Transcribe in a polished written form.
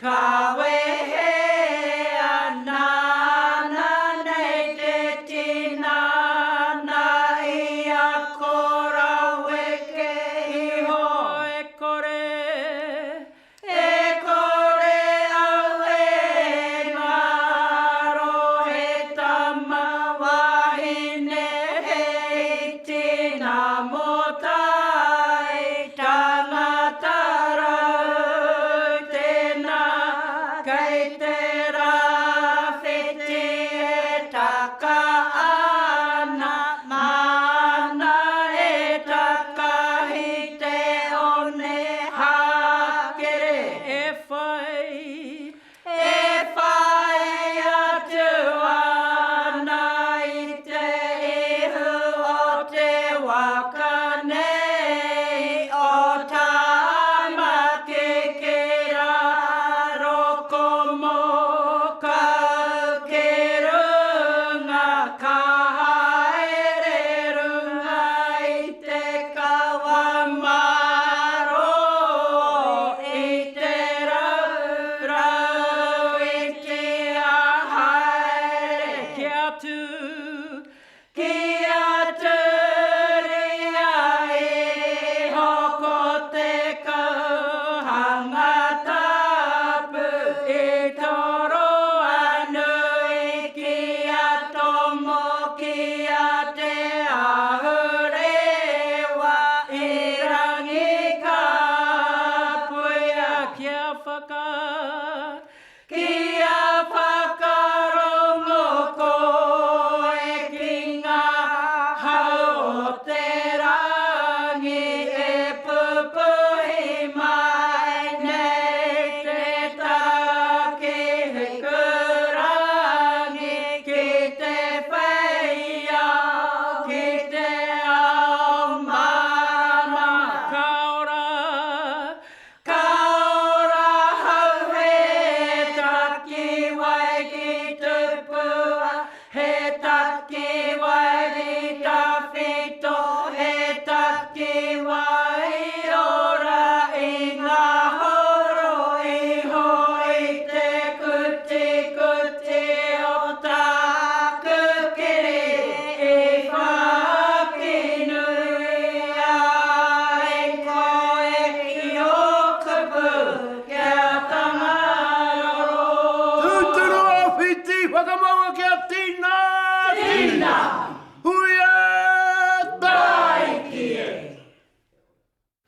Kawe he anana nei te tina na ia kora weke iho e kore au e ngaro he tama wahine he tina motai tangata rau tēnā kei te rāwhiti e taka ana mana e takahi te one hakere e whai atu ana i te ihu o te waka nei o tamake ke roko mo kau ke runga ka haere runga i te kawamaro i te rau i te ahaere ki atu ria e hoko te kauhanga tapu i toro anu i ki a tomo ki a te ahurewa i rangi ka puia kia whakarongo ko e ki ngā hau o te rangi e pupuhi mai nei te take he kurangi ki te whaia ki te ao mama kaora hau he taki wai ki tupua he taki wai ki tawhito he taki wai ora i ngā horo iho i te kuti o tāku kiri i whakinui ai koe i o kupu kia tangaroro. Tūturu o whiti, whakamaua kia tina! Tina!